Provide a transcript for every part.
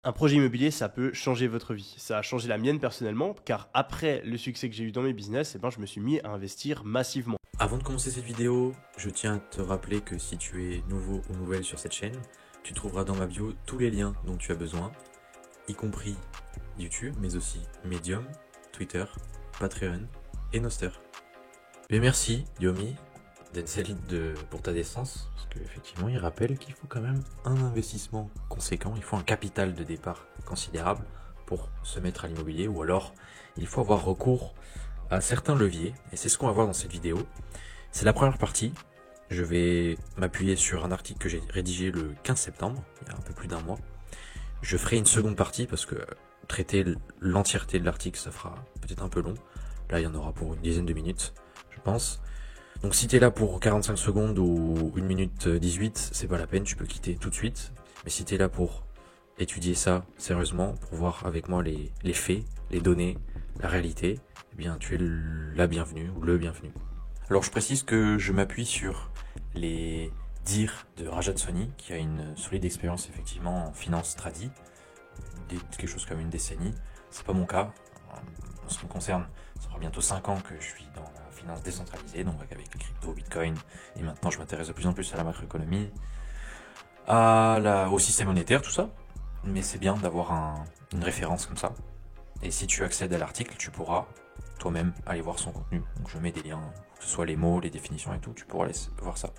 Un projet immobilier, ça peut changer votre vie. Ça a changé la mienne personnellement, car après le succès que j'ai eu dans mes business, je me suis mis à investir massivement. Avant de commencer cette vidéo, je tiens à te rappeler que si tu es nouveau ou nouvelle sur cette chaîne, tu trouveras dans ma bio tous les liens dont tu as besoin, y compris YouTube, mais aussi Medium, Twitter, Patreon et Noster. Et merci Yomi d'Enzelit pour ta décence, parce qu'effectivement il rappelle qu'il faut quand même un investissement conséquent, il faut un capital de départ considérable pour se mettre à l'immobilier, ou alors il faut avoir recours à certains leviers, et c'est ce qu'on va voir dans cette vidéo. C'est la première partie. Je vais m'appuyer sur un article que j'ai rédigé le 15 septembre, il y a un peu plus d'un mois. Je ferai une seconde partie parce que traiter l'entièreté de l'article, ça fera peut-être un peu long. Là, il y en aura pour une dizaine de minutes, je pense. Donc si tu es là pour 45 secondes ou 1 minute 18, c'est pas la peine, tu peux quitter tout de suite. Mais si tu es là pour étudier ça sérieusement, pour voir avec moi les faits, les données, la réalité, eh bien tu es la bienvenue ou le bienvenu. Alors je précise que je m'appuie sur les dires de Rajat Soni, qui a une solide expérience effectivement en finance tradie, quelque chose comme une décennie. C'est pas mon cas. En ce qui me concerne, ça fera bientôt 5 ans que je suis dans la finance décentralisée, donc avec les cryptos, Bitcoin, et maintenant je m'intéresse de plus en plus à la macroéconomie, au système monétaire, tout ça. Mais c'est bien d'avoir une référence comme ça. Et si tu accèdes à l'article, tu pourras toi-même aller voir son contenu. Donc je mets des liens, que ce soit les mots, les définitions et tout, tu pourras aller voir ça.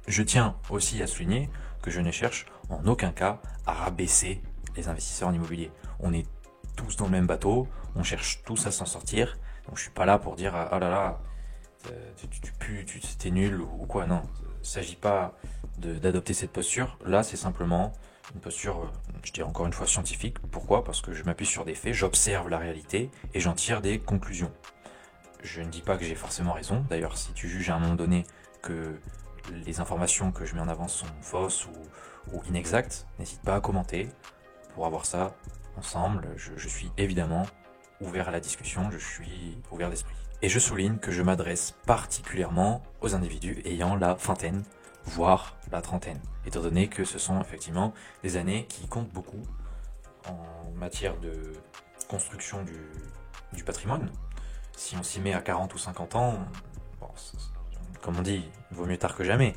Je tiens aussi à souligner que je ne cherche en aucun cas à rabaisser les investisseurs en immobilier. On est tous dans le même bateau, on cherche tous à s'en sortir. Donc je suis pas là pour dire ah là là, t'es nul ou quoi. Non, il ne s'agit pas d'adopter cette posture. Là, c'est simplement une posture, je dirais encore une fois, scientifique. Pourquoi ? Parce que je m'appuie sur des faits, j'observe la réalité et j'en tire des conclusions. Je ne dis pas que j'ai forcément raison. D'ailleurs, si tu juges à un moment donné que les informations que je mets en avant sont fausses ou inexactes, n'hésite pas à commenter pour avoir ça ensemble. Je suis évidemment ouvert à la discussion, je suis ouvert d'esprit. Et je souligne que je m'adresse particulièrement aux individus ayant la vingtaine, voire la trentaine, étant donné que ce sont effectivement des années qui comptent beaucoup en matière de construction du patrimoine. Si on s'y met à 40 ou 50 ans, bon, comme on dit, il vaut mieux tard que jamais.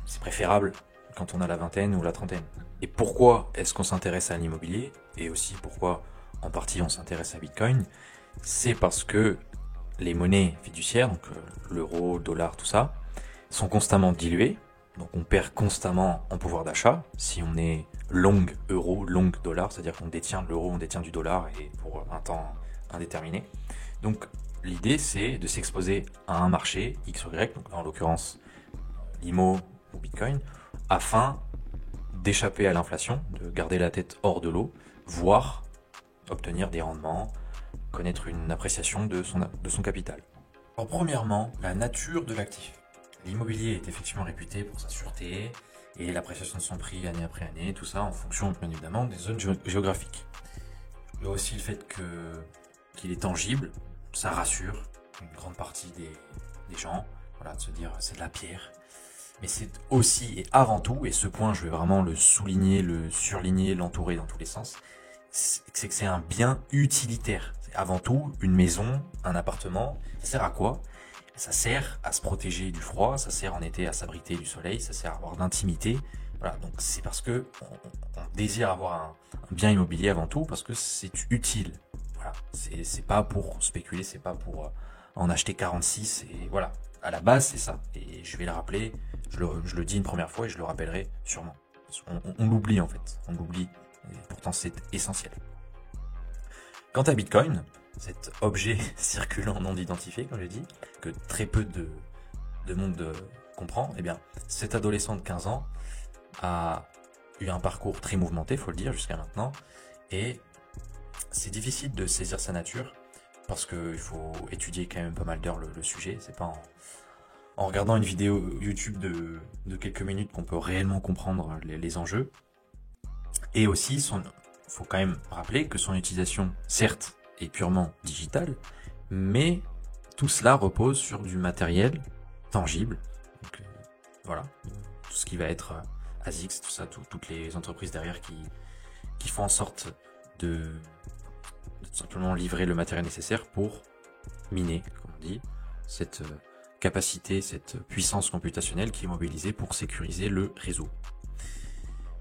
C'est préférable quand on a la vingtaine ou la trentaine. Et pourquoi est-ce qu'on s'intéresse à l'immobilier ? Et aussi pourquoi en partie on s'intéresse à Bitcoin ? C'est parce que les monnaies fiduciaires, donc l'euro, le dollar, tout ça, sont constamment diluées. Donc on perd constamment en pouvoir d'achat. Si on est long euro, long dollar, c'est-à-dire qu'on détient de l'euro, on détient du dollar et pour un temps indéterminé. Donc l'idée c'est de s'exposer à un marché X ou Y, donc en l'occurrence l'IMO ou Bitcoin, afin d'échapper à l'inflation, de garder la tête hors de l'eau, voire obtenir des rendements, connaître une appréciation de son capital. Alors premièrement, la nature de l'actif. L'immobilier est effectivement réputé pour sa sûreté et l'appréciation de son prix année après année, tout ça en fonction bien évidemment des zones géographiques. Il y a aussi le fait qu'il est tangible, ça rassure une grande partie des gens, voilà, de se dire c'est de la pierre. Mais c'est aussi et avant tout, et ce point je vais vraiment le souligner, le surligner, l'entourer dans tous les sens, c'est que c'est un bien utilitaire. C'est avant tout une maison, un appartement. Ça sert à quoi ? Ça sert à se protéger du froid, ça sert en été à s'abriter du soleil, ça sert à avoir d'intimité. Voilà, donc c'est parce que on désire avoir un bien immobilier avant tout, parce que c'est utile. Voilà, c'est pas pour spéculer, c'est pas pour en acheter 46, et voilà. À la base, c'est ça. Et je vais le rappeler, je le dis une première fois et je le rappellerai sûrement. On l'oublie en fait, on l'oublie. Et pourtant, c'est essentiel. Quant à Bitcoin, cet objet circulant non identifié, comme j'ai dit, que très peu de monde comprend, eh bien, cet adolescent de 15 ans a eu un parcours très mouvementé, faut le dire, jusqu'à maintenant, et c'est difficile de saisir sa nature, parce qu'il faut étudier quand même pas mal d'heures le sujet, c'est pas en regardant une vidéo YouTube de quelques minutes qu'on peut réellement comprendre les enjeux. Et aussi, faut quand même rappeler que son utilisation, certes, est purement digitale, mais tout cela repose sur du matériel tangible. Donc, voilà, tout ce qui va être ASICS, tout ça, toutes les entreprises derrière qui font en sorte de tout simplement livrer le matériel nécessaire pour miner, comme on dit, cette capacité, cette puissance computationnelle qui est mobilisée pour sécuriser le réseau.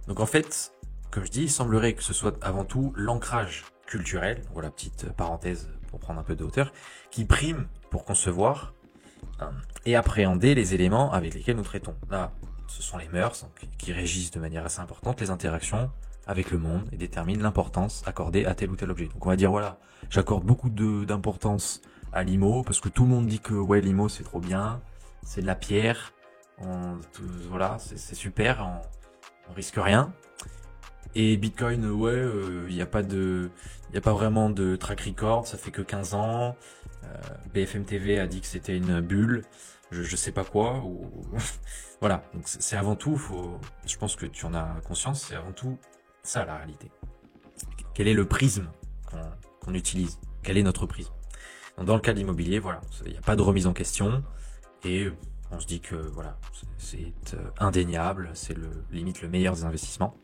Donc en fait, comme je dis, il semblerait que ce soit avant tout l'ancrage culturel, voilà, petite parenthèse pour prendre un peu de hauteur, qui prime pour concevoir et appréhender les éléments avec lesquels nous traitons. Là, ce sont les mœurs donc, qui régissent de manière assez importante les interactions avec le monde et déterminent l'importance accordée à tel ou tel objet. Donc on va dire, voilà, j'accorde beaucoup d'importance à l'IMO, parce que tout le monde dit que ouais, l'IMO c'est trop bien, c'est de la pierre, voilà, c'est super, on risque rien. Et Bitcoin, ouais, il n'y a pas vraiment de track record, ça fait que 15 ans. BFM TV a dit que c'était une bulle, je sais pas quoi. Voilà, donc c'est avant tout, je pense que tu en as conscience, c'est avant tout ça la réalité. Quel est le prisme qu'on utilise? Quel est notre prisme? Donc, dans le cas de l'immobilier, voilà, il n'y a pas de remise en question et on se dit que voilà, c'est indéniable, c'est limite le meilleur des investissements.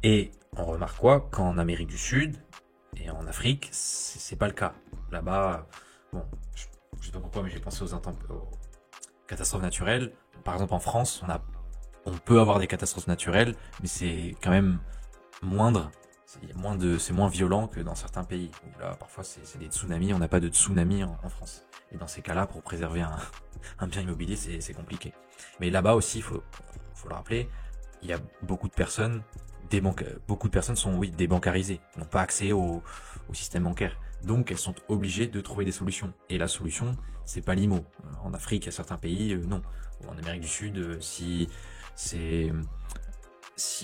Et on remarque quoi? Qu'en Amérique du Sud et en Afrique, c'est pas le cas. Là-bas, bon, je sais pas pourquoi, mais j'ai pensé aux catastrophes naturelles. Par exemple, en France, on peut avoir des catastrophes naturelles, mais c'est quand même moindre. C'est moins violent que dans certains pays. Où là, parfois, c'est des tsunamis. On n'a pas de tsunami en France. Et dans ces cas-là, pour préserver un bien immobilier, c'est compliqué. Mais là-bas aussi, il faut le rappeler, il y a beaucoup de personnes sont débancarisées, n'ont pas accès au système bancaire. Donc elles sont obligées de trouver des solutions. Et la solution, c'est pas l'IMO. En Afrique, il y a certains pays, non. Ou en Amérique du Sud, si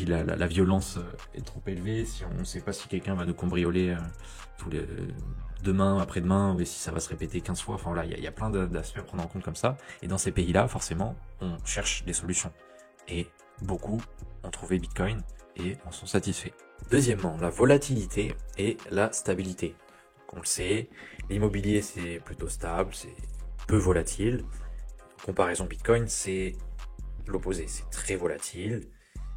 la violence est trop élevée, si on ne sait pas si quelqu'un va nous cambrioler demain, après-demain, ou si ça va se répéter 15 fois. Enfin voilà, il y a plein d'aspects à prendre en compte comme ça. Et dans ces pays-là, forcément, on cherche des solutions. Et beaucoup ont trouvé Bitcoin et en sont satisfaits. Deuxièmement, la volatilité et la stabilité. Donc, on le sait, l'immobilier c'est plutôt stable, c'est peu volatile. En comparaison Bitcoin, c'est l'opposé, c'est très volatile,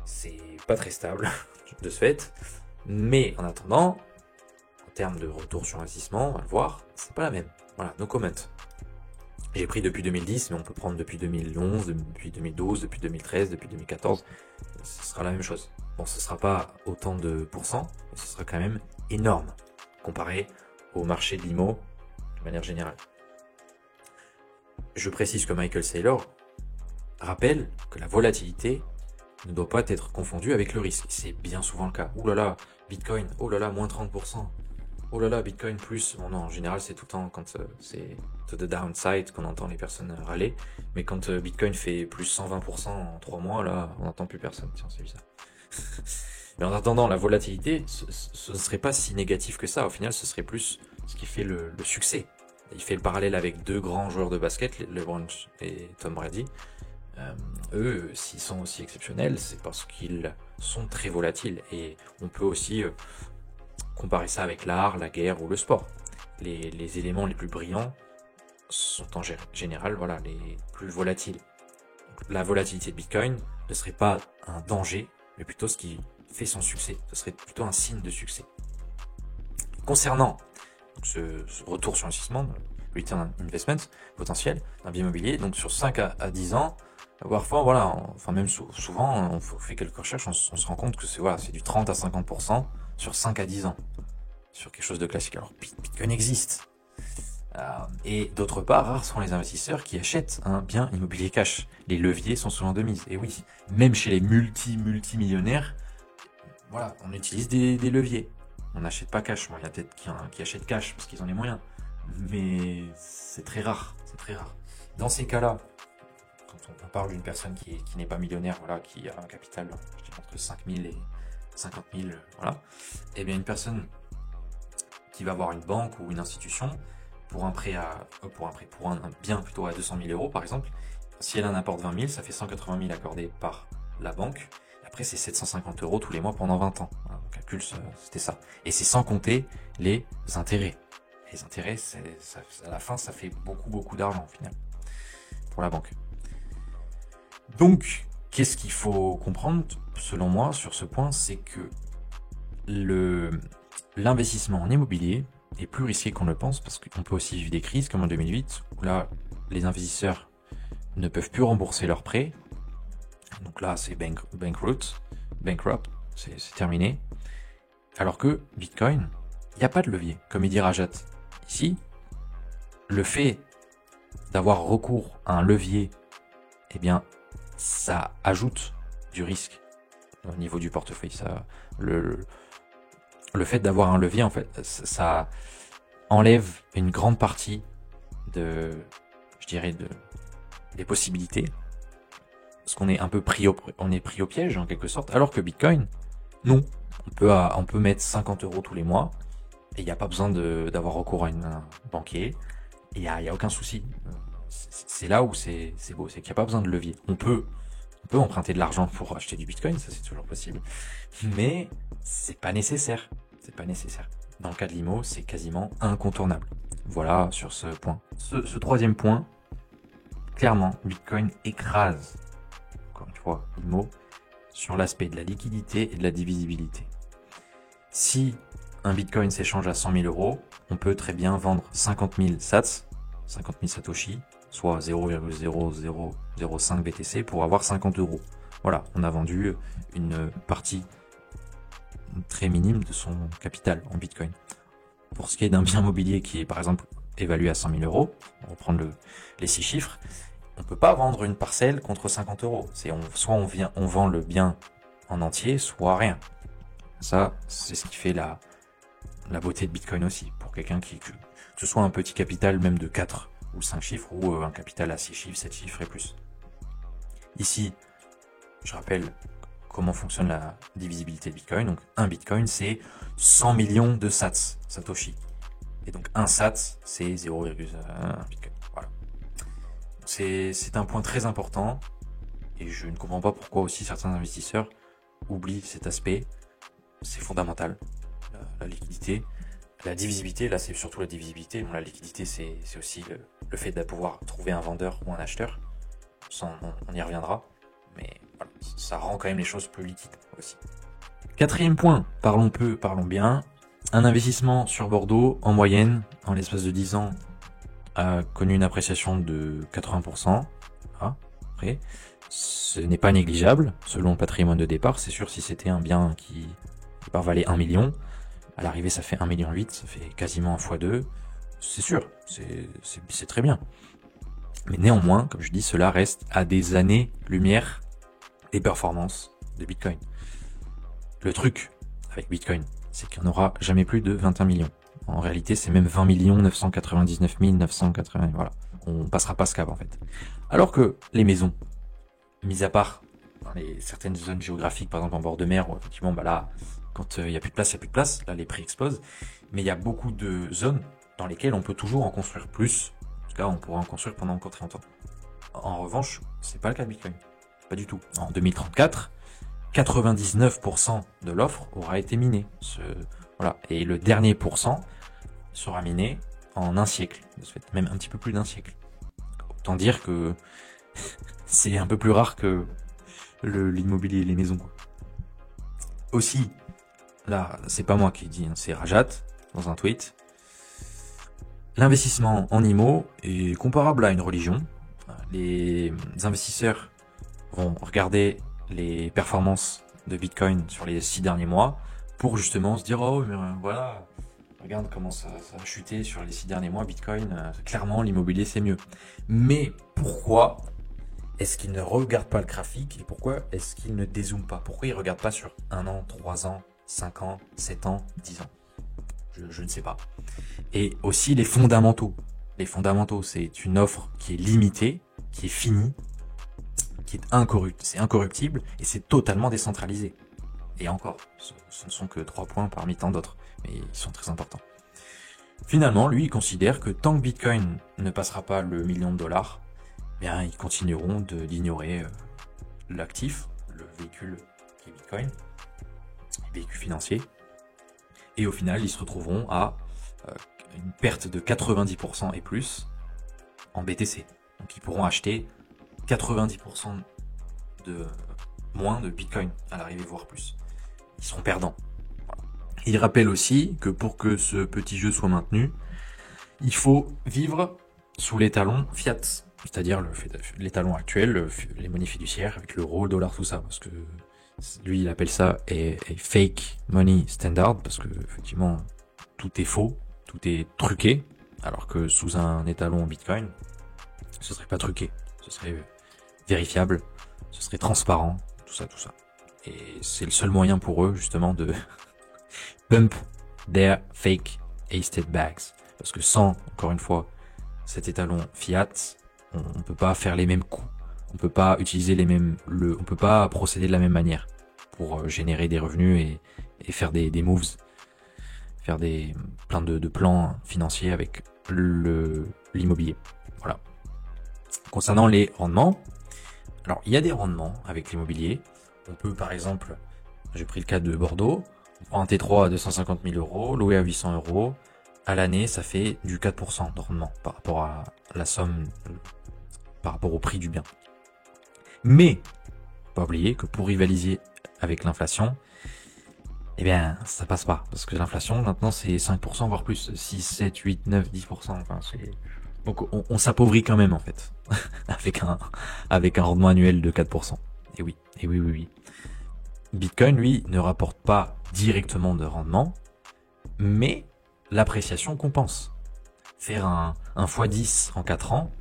c'est pas très stable de ce fait. Mais en attendant, en termes de retour sur investissement, on va le voir, c'est pas la même. Voilà, no comment. J'ai pris depuis 2010, mais on peut prendre depuis 2011, depuis 2012, depuis 2013, depuis 2014. Ce sera la même chose. Bon, ce sera pas autant de pourcents, mais ce sera quand même énorme comparé au marché de l'IMO de manière générale. Je précise que Michael Saylor rappelle que la volatilité ne doit pas être confondue avec le risque. C'est bien souvent le cas. Ouh là là, Bitcoin, oh là là, moins 30%. Oh là là, Bitcoin plus. Bon non, en général, c'est tout le temps quand c'est to the downside qu'on entend les personnes râler. Mais quand Bitcoin fait plus 120% en 3 mois, là, on n'entend plus personne. Tiens, c'est bizarre. Mais en attendant, la volatilité, ce ne serait pas si négatif que ça. Au final, ce serait plus ce qui fait le succès. Il fait le parallèle avec deux grands joueurs de basket, LeBron et Tom Brady. Eux, s'ils sont aussi exceptionnels, c'est parce qu'ils sont très volatiles. Et on peut aussi comparer ça avec l'art, la guerre ou le sport. Les éléments les plus brillants sont en général voilà, les plus volatiles. Donc, la volatilité de Bitcoin ne serait pas un danger, mais plutôt ce qui fait son succès. Ce serait plutôt un signe de succès. Concernant ce retour sur investissement, return on investment potentiel d'un bien immobilier, donc sur 5 à 10 ans, parfois, voilà, enfin même souvent, on fait quelques recherches, on se rend compte que c'est du 30 à 50% sur 5 à 10 ans, sur quelque chose de classique. Alors Bitcoin existe. Et d'autre part, rares sont les investisseurs qui achètent un bien immobilier cash. Les leviers sont souvent de mise. Et oui, même chez les multimillionnaires, voilà, on utilise des leviers. On n'achète pas cash. Bon, il y en a peut-être qui achètent cash parce qu'ils ont les moyens. Mais c'est très rare. C'est très rare. Dans ces cas-là, quand on parle d'une personne qui n'est pas millionnaire, voilà, qui a un capital, je dirais, entre 5 000 et 50 000, voilà, et bien une personne qui va voir une banque ou une institution pour un bien plutôt à 200 000 euros par exemple, si elle en apporte 20 000, ça fait 180 000 accordés par la banque. Après, c'est 750 euros tous les mois pendant 20 ans. Voilà, le calcul, c'était ça. Et c'est sans compter les intérêts. Les intérêts, à la fin, ça fait beaucoup d'argent au final pour la banque. Donc, Qu'est-ce qu'il faut comprendre, selon moi, sur ce point, c'est que l'investissement en immobilier est plus risqué qu'on le pense, parce qu'on peut aussi vivre des crises comme en 2008, où là, les investisseurs ne peuvent plus rembourser leurs prêts. Donc là, c'est bankrupt, c'est terminé. Alors que Bitcoin, il n'y a pas de levier, comme il dit Rajat. Ici, le fait d'avoir recours à un levier, eh bien, ça ajoute du risque au niveau du portefeuille. Le fait d'avoir un levier, en fait, ça enlève une grande partie des possibilités. Parce qu'on est un peu pris au piège, en quelque sorte. Alors que Bitcoin, non. On peut mettre 50 € tous les mois et il n'y a pas besoin d'avoir recours à un banquier. Et il n'y a aucun souci. C'est là où c'est beau, c'est qu'il n'y a pas besoin de levier. On peut emprunter de l'argent pour acheter du Bitcoin, ça c'est toujours possible. Mais c'est pas nécessaire. Dans le cas de l'IMO, c'est quasiment incontournable. Voilà sur ce point. Ce troisième point, clairement, Bitcoin écrase, encore une fois, l'IMO, sur l'aspect de la liquidité et de la divisibilité. Si un Bitcoin s'échange à 100 000 €, on peut très bien vendre 50 000 sats, 50 000 Satoshi, soit 0,0005 BTC pour avoir 50 €. Voilà, on a vendu une partie très minime de son capital en Bitcoin. Pour ce qui est d'un bien mobilier qui est par exemple évalué à 100 000 €, on va prendre les 6 chiffres, on peut pas vendre une parcelle contre 50 €. Soit on vend le bien en entier, soit rien. Ça, c'est ce qui fait la beauté de Bitcoin aussi. Pour quelqu'un que ce soit un petit capital même de 4 ou 5 chiffres, ou un capital à 6 chiffres, 7 chiffres et plus. Ici, je rappelle comment fonctionne la divisibilité de Bitcoin. Donc, un Bitcoin, c'est 100 millions de sats, Satoshi. Et donc, un sats, c'est 0,1 Bitcoin. Voilà. C'est un point très important. Et je ne comprends pas pourquoi aussi certains investisseurs oublient cet aspect. C'est fondamental. La liquidité. La divisibilité, là c'est surtout la divisibilité. Bon, la liquidité, c'est aussi le fait de pouvoir trouver un vendeur ou un acheteur. Ça, on y reviendra. Mais voilà, ça rend quand même les choses plus liquides aussi. Quatrième point, parlons peu, parlons bien. Un investissement sur Bordeaux, en moyenne, en l'espace de 10 ans, a connu une appréciation de 80%. Ah, après, ce n'est pas négligeable, selon le patrimoine de départ. C'est sûr, si c'était un bien qui valait 1 million, à l'arrivée ça fait 1,8 million, ça fait quasiment 1 x 2. C'est sûr, c'est très bien. Mais néanmoins, comme je dis, cela reste à des années-lumière des performances de Bitcoin. Le truc avec Bitcoin, c'est qu'il n'y en aura jamais plus de 21 millions. En réalité, c'est même 20 999 980. Voilà. On passera pas ce cap en fait. Alors que les maisons, mis à part dans certaines zones géographiques, par exemple en bord de mer, où effectivement, là, quand il n'y a plus de place, il n'y a plus de place. Là, les prix explosent. Mais il y a beaucoup de zones dans lesquelles on peut toujours en construire plus. En tout cas, on pourra en construire pendant encore très longtemps. En revanche, c'est pas le cas de Bitcoin. Pas du tout. En 2034, 99% de l'offre aura été minée. Voilà. Et le dernier pourcent sera miné en un siècle. De ce fait, même un petit peu plus d'un siècle. Autant dire que c'est un peu plus rare que l'immobilier et les maisons. Aussi, là, c'est pas moi qui dis, c'est Rajat dans un tweet. L'investissement en IMO est comparable à une religion. Les investisseurs vont regarder les performances de Bitcoin sur les 6 derniers mois pour justement se dire oh mais voilà, regarde comment ça a chuté sur les 6 derniers mois Bitcoin, clairement l'immobilier c'est mieux. Mais pourquoi est-ce qu'ils ne regardent pas le graphique et pourquoi est-ce qu'ils ne dézooment pas? Pourquoi ils ne regardent pas sur 1 an, 3 ans, 5 ans, 7 ans, 10 ans? Je ne sais pas. Et aussi les fondamentaux. Les fondamentaux, c'est une offre qui est limitée, qui est finie, qui est incorruptible et c'est totalement décentralisé. Et encore, ce ne sont que 3 points parmi tant d'autres, mais ils sont très importants. Finalement, lui, il considère que tant que Bitcoin ne passera pas le $1 million, bien, ils continueront d'ignorer l'actif, le véhicule qui est Bitcoin, le véhicule financier. Et au final, ils se retrouveront à une perte de 90% et plus en BTC. Donc ils pourront acheter 90% de moins de Bitcoin à l'arrivée, voire plus. Ils seront perdants. Voilà. Il rappelle aussi que pour que ce petit jeu soit maintenu, il faut vivre sous l'étalon fiat, c'est-à-dire l'étalon actuel, les monnaies fiduciaires avec l'euro, le dollar, tout ça, parce que lui il appelle ça a fake money standard, parce que effectivement tout est faux, tout est truqué, alors que sous un étalon Bitcoin, ce serait pas truqué, ce serait vérifiable, ce serait transparent, tout ça. Et c'est le seul moyen pour eux justement de pump their fake hasted bags. Parce que sans, encore une fois, cet étalon fiat, on peut pas faire les mêmes coups. On peut pas utiliser on peut pas procéder de la même manière pour générer des revenus et faire des moves, faire plein de plans financiers avec l'immobilier. Voilà. Concernant les rendements, alors il y a des rendements avec l'immobilier. On peut par exemple, j'ai pris le cas de Bordeaux, on prend un T3 à 250 000 euros, loué à 800 euros. À l'année, ça fait du 4% de rendement par rapport à la somme, par rapport au prix du bien. Mais, pas oublier que pour rivaliser avec l'inflation, eh bien, ça passe pas. Parce que l'inflation, maintenant, c'est 5%, voire plus. 6, 7, 8, 9, 10%. Enfin, donc, on s'appauvrit quand même, en fait. avec un rendement annuel de 4%. Et oui. Bitcoin, lui, ne rapporte pas directement de rendement, mais l'appréciation compense. Faire un x10 en 4 ans,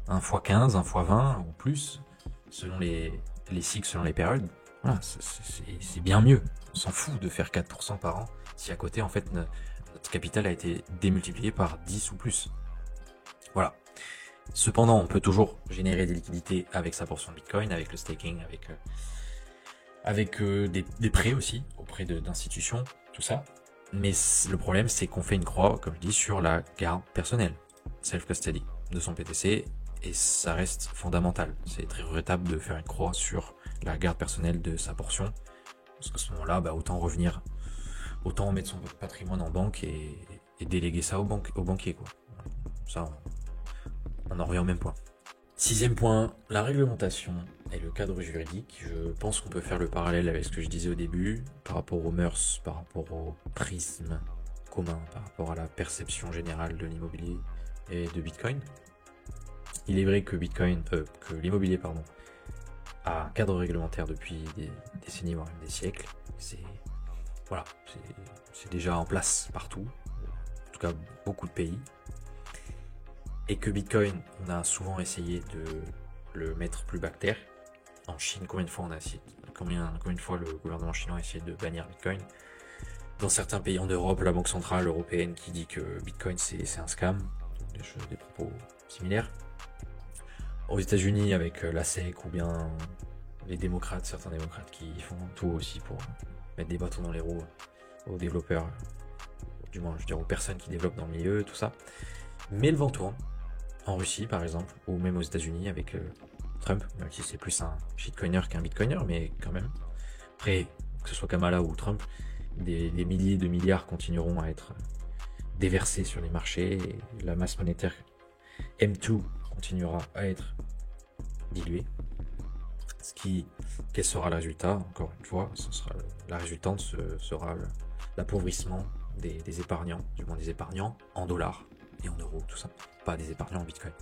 un x15, un x20 ou plus, selon les cycles, selon les périodes, voilà, c'est bien mieux. On s'en fout de faire 4% par an si à côté, en fait, notre capital a été démultiplié par 10 ou plus. Voilà. Cependant, on peut toujours générer des liquidités avec sa portion de Bitcoin, avec le staking, avec des prêts aussi auprès d'institutions, tout ça. Mais le problème, c'est qu'on fait une croix, comme je dis, sur la garde personnelle, self-custody de son PTC, et ça reste fondamental. C'est très regrettable de faire une croix sur la garde personnelle de sa portion, parce qu'à ce moment-là, autant mettre son patrimoine en banque et déléguer ça au banquier, quoi. Ça, on en revient au même point. 6e point, la réglementation et le cadre juridique. Je pense qu'on peut faire le parallèle avec ce que je disais au début, par rapport aux mœurs, par rapport au prisme commun, par rapport à la perception générale de l'immobilier et de Bitcoin. Il est vrai que l'immobilier, a un cadre réglementaire depuis des décennies, voire même des siècles. C'est déjà en place partout, en tout cas beaucoup de pays. Et que Bitcoin, on a souvent essayé de le mettre plus bas que terre. En Chine, combien de fois le gouvernement chinois a essayé de bannir Bitcoin. Dans certains pays en Europe, la Banque Centrale Européenne qui dit que Bitcoin c'est un scam, des propos similaires. Aux États-Unis avec la SEC ou bien certains démocrates qui font tout aussi pour mettre des bâtons dans les roues aux développeurs, du moins je veux dire aux personnes qui développent dans le milieu, tout ça. Mais le vent tourne. En Russie par exemple, ou même aux États-Unis avec Trump, même si c'est plus un shitcoiner qu'un bitcoiner, mais quand même. Après, que ce soit Kamala ou Trump, des milliers de milliards continueront à être déversés sur les marchés et la masse monétaire M2 continuera à être diluée. Quel sera le résultat? Encore une fois, la résultante sera l'appauvrissement des épargnants, du moins des épargnants en dollars et en euros, tout ça. Pas des épargnants en Bitcoin.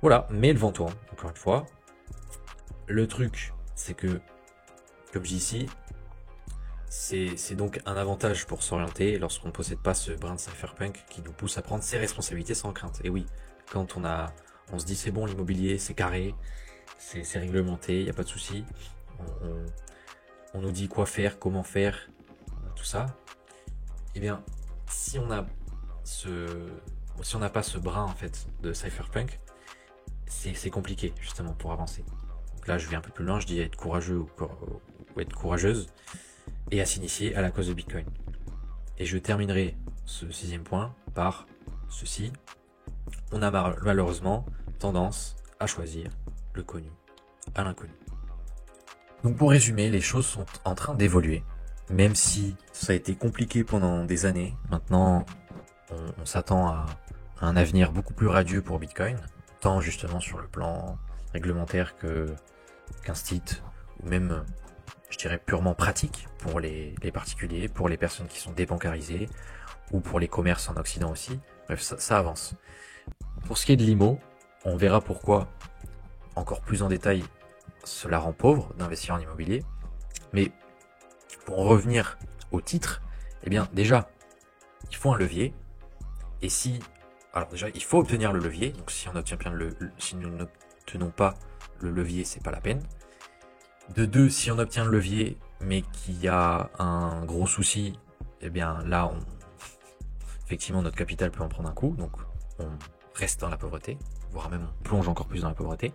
Voilà, mais le vent tourne, encore une fois. Le truc, c'est que, comme je dis ici, c'est donc un avantage pour s'orienter lorsqu'on ne possède pas ce brin de cypherpunk qui nous pousse à prendre ses responsabilités sans crainte. Et oui, quand on se dit c'est bon, l'immobilier, c'est carré, c'est réglementé, il n'y a pas de souci. On nous dit quoi faire, comment faire, tout ça. Eh bien, si on n'a pas ce brin en fait de cypherpunk, c'est compliqué justement pour avancer. Donc là, je vais un peu plus loin, je dis être courageux ou être courageuse et à s'initier à la cause de Bitcoin. Et je terminerai ce 6e point par ceci. On a malheureusement tendance à choisir le connu à l'inconnu. Donc pour résumer, les choses sont en train d'évoluer. Même si ça a été compliqué pendant des années, maintenant on s'attend à un avenir beaucoup plus radieux pour Bitcoin, tant justement sur le plan réglementaire que qu'un site, ou même, je dirais, purement pratique pour les particuliers, pour les personnes qui sont débancarisées, ou pour les commerces en Occident aussi. Bref, ça avance. Pour ce qui est de l'IMO, on verra pourquoi, encore plus en détail, cela rend pauvre d'investir en immobilier. Mais pour en revenir au titre, eh bien déjà, il faut un levier. Et alors déjà, il faut obtenir le levier. Donc si nous n'obtenons pas le levier, c'est pas la peine. De deux, si on obtient le levier, mais qu'il y a un gros souci, eh bien là, effectivement, notre capital peut en prendre un coup. Donc on reste dans la pauvreté, voire même on plonge encore plus dans la pauvreté.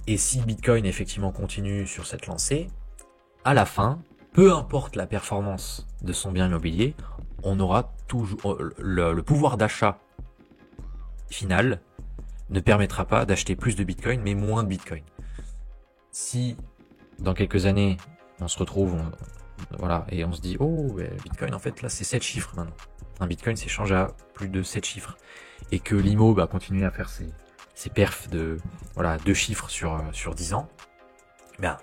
Et si Bitcoin effectivement continue sur cette lancée, à la fin, peu importe la performance de son bien immobilier, on aura toujours le pouvoir d'achat final ne permettra pas d'acheter plus de Bitcoin, mais moins de Bitcoin. Si dans quelques années, on se retrouve, et on se dit, oh, Bitcoin, en fait, là, c'est 7 chiffres maintenant. Un Bitcoin s'échange à plus de 7 chiffres. Et que l'IMO va continuer à faire ses perfs de 2 chiffres sur 10 ans. Bien,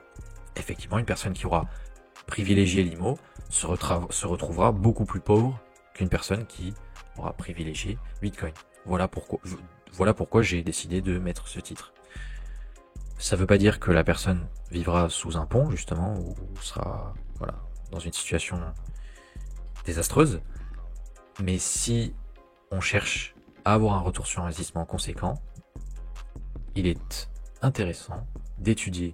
effectivement, une personne qui aura privilégié l'IMO se retrouvera beaucoup plus pauvre qu'une personne qui aura privilégié Bitcoin. Voilà pourquoi j'ai décidé de mettre ce titre. Ça veut pas dire que la personne vivra sous un pont, justement, ou sera dans une situation désastreuse. Mais si on cherche à avoir un retour sur investissement conséquent, il est intéressant d'étudier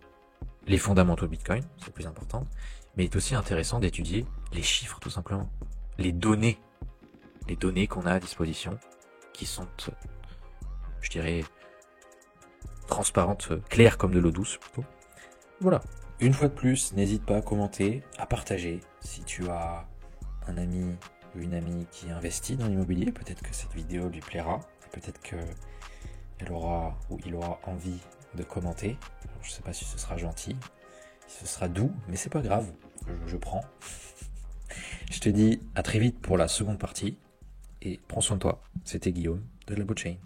les fondamentaux de Bitcoin, c'est le plus important, mais il est aussi intéressant d'étudier les chiffres, tout simplement. Les données qu'on a à disposition, qui sont, je dirais, transparentes, claires comme de l'eau douce, plutôt. Voilà. Une fois de plus, n'hésite pas à commenter, à partager. Si tu as un ami ou une amie qui investit dans l'immobilier, peut-être que cette vidéo lui plaira, peut-être qu'elle aura ou il aura envie de commenter. Alors, je ne sais pas si ce sera gentil, si ce sera doux, mais c'est pas grave, je prends. Je te dis à très vite pour la seconde partie, et prends soin de toi. C'était Guillaume de la Blockchain.